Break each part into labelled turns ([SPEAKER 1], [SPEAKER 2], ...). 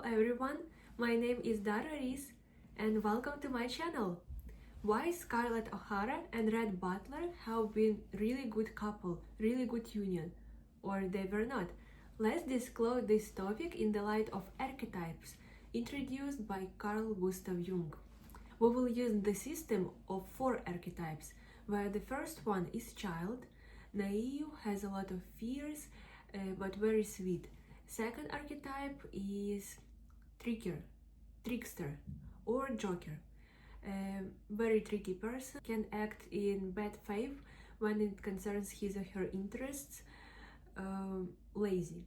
[SPEAKER 1] everyone, my name is Dara Rees and welcome to my channel. Why Scarlett O'Hara and Rhett Butler have been really good couple, really good union, or they were not. Let's disclose this topic in the light of archetypes introduced by Carl Gustav Jung. We will use the system of 4 archetypes, where the first one is child, naive, has a lot of fears, but very sweet. Second archetype is trickster or joker. Very tricky person, can act in bad faith when it concerns his or her interests, lazy.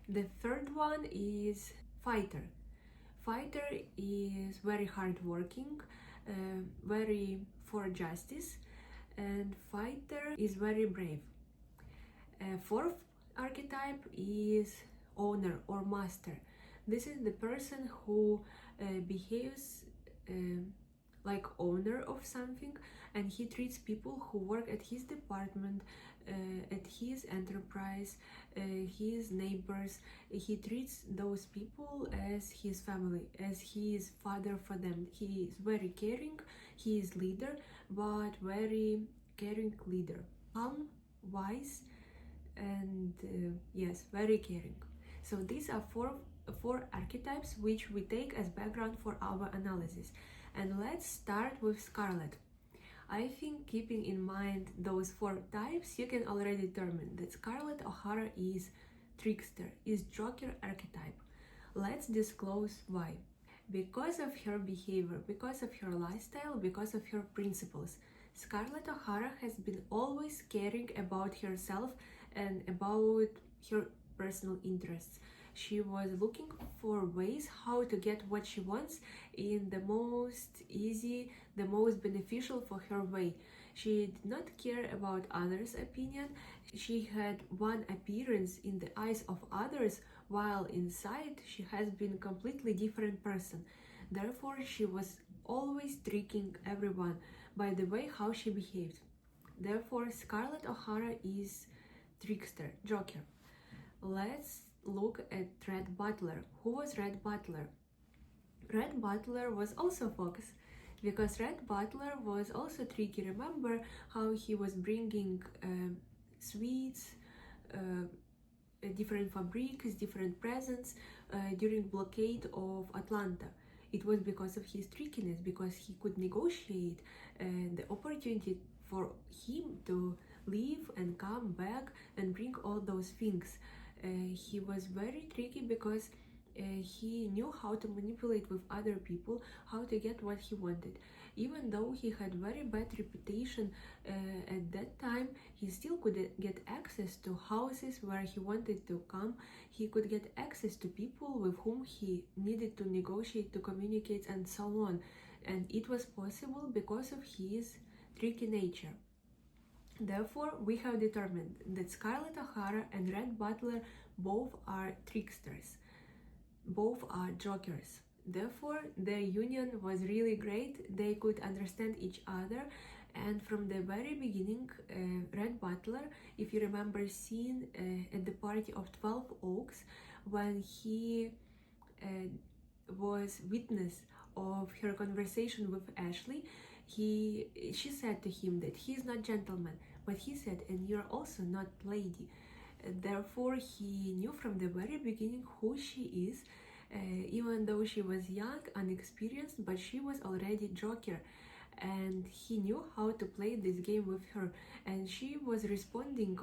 [SPEAKER 1] The third one is fighter. Fighter is very hardworking, very for justice, and fighter is very brave. Fourth archetype is owner or master. This is the person who behaves like owner of something, and he treats people who work at his department, at his enterprise, his neighbors. He treats those people as his family, as he is father for them. He is very caring, he is leader, but very caring leader. Calm, wise, and yes, very caring. So these are four archetypes which we take as background for our analysis. And let's start with Scarlett. I think keeping in mind those 4 types, you can already determine that Scarlett O'Hara is trickster, is joker archetype. Let's disclose why. Because of her behavior, because of her lifestyle, because of her principles, Scarlett O'Hara has been always caring about herself and about her personal interests. She was looking for ways how to get what she wants in the most easy, the most beneficial for her way. She did not care about others' opinion. She had one appearance in the eyes of others, while inside she has been a completely different person. Therefore, she was always tricking everyone by the way how she behaved. Therefore, Scarlett O'Hara is trickster, joker. Let's look at Rhett Butler. Who was Rhett Butler? Rhett Butler was also fox, because Rhett Butler was also tricky. Remember how he was bringing sweets, different fabrics, different presents during blockade of Atlanta. It was because of his trickiness, because he could negotiate the opportunity for him to leave and come back and bring all those things. He was very tricky because he knew how to manipulate with other people, how to get what he wanted. Even though he had very bad reputation at that time, he still could get access to houses where he wanted to come. He could get access to people with whom he needed to negotiate, to communicate, and so on. And it was possible because of his tricky nature. Therefore, we have determined that Scarlett O'Hara and Rhett Butler both are tricksters, both are jokers. Therefore, their union was really great. They could understand each other, and from the very beginning, Rhett Butler, if you remember scene at the party of 12 Oaks, when he was witness of her conversation with Ashley, she said to him that he's not gentleman, but he said, and you're also not lady. Therefore, he knew from the very beginning who she is, even though she was young, unexperienced, but she was already joker, and he knew how to play this game with her, and she was responding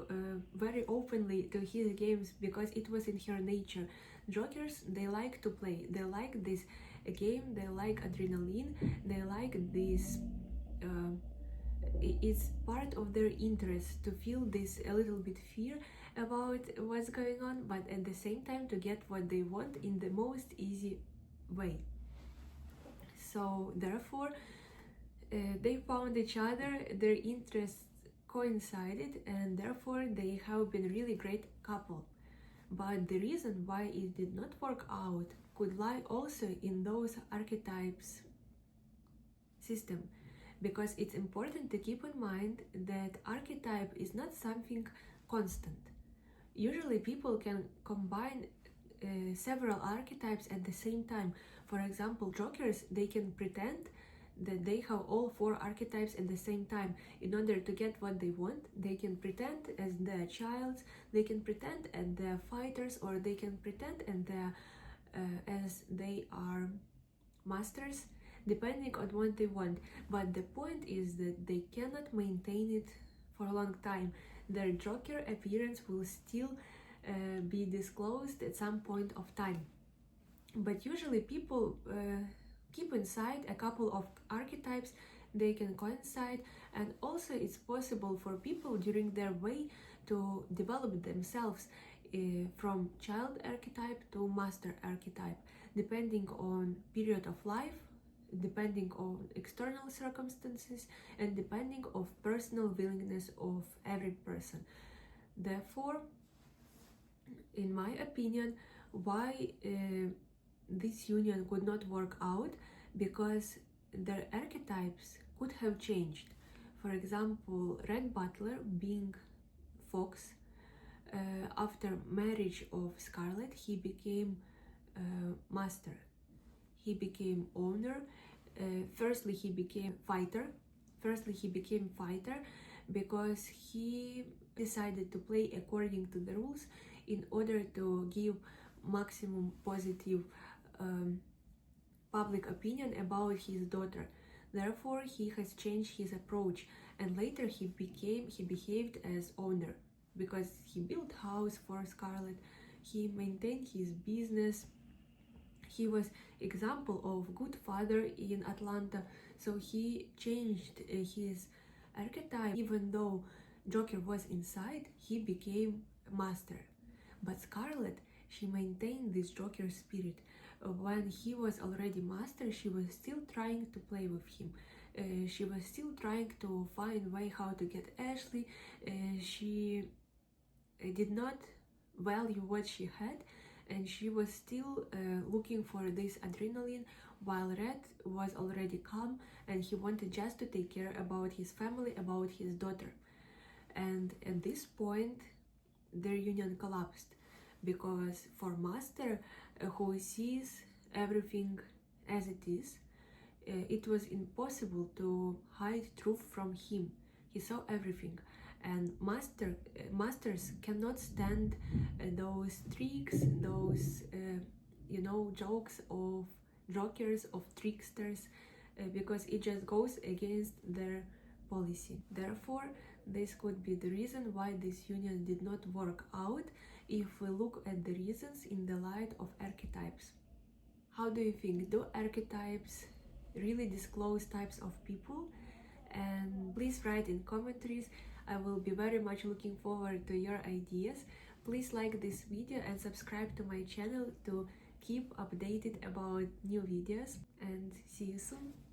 [SPEAKER 1] very openly to his games because it was in her nature. Jokers, they like to play, they like this game, they like adrenaline, they like this it's part of their interest to feel this a little bit fear about what's going on, but at the same time to get what they want in the most easy way. So therefore they found each other, their interests coincided, and therefore they have been really great couple. But the reason why it did not work out could lie also in those archetypes system, because it's important to keep in mind that archetype is not something constant. Usually people can combine several archetypes at the same time. For example, jokers, they can pretend that they have all 4 archetypes at the same time. In order to get what they want, they can pretend as the childs, they can pretend as the fighters, or they can pretend as they are masters, depending on what they want. But the point is that they cannot maintain it for a long time. Their joker appearance will still be disclosed at some point of time. But usually people keep inside a couple of archetypes, they can coincide, and also it's possible for people during their way to develop themselves from child archetype to master archetype, depending on period of life, depending on external circumstances, and depending on personal willingness of every person. Therefore, in my opinion, why this union could not work out, because their archetypes could have changed. For example, Butler, being fox, after marriage of Scarlett, he became master, he became owner. Firstly he became fighter because he decided to play according to the rules in order to give maximum positive public opinion about his daughter. Therefore, he has changed his approach, and later he behaved as owner, because he built house for Scarlett, he maintained his business, he was example of good father in Atlanta. So he changed his archetype. Even though Joker was inside, he became master. But Scarlett, she maintained this Joker spirit. When he was already master, she was still trying to play with him. She was still trying to find way how to get Ashley. She did not value what she had, and she was still looking for this adrenaline, while Red was already calm and he wanted just to take care about his family, about his daughter. And at this point, their union collapsed, because for Master, who sees everything as it is, it was impossible to hide truth from him. He saw everything, and masters cannot stand those tricks, those jokes of jokers, of tricksters, because it just goes against their policy. Therefore, this could be the reason why this union did not work out, if we look at the reasons in the light of archetypes. How do you think? Do archetypes really disclose types of people? And please write in commentaries. I will be very much looking forward to your ideas. Please like this video and subscribe to my channel to keep updated about new videos, and see you soon.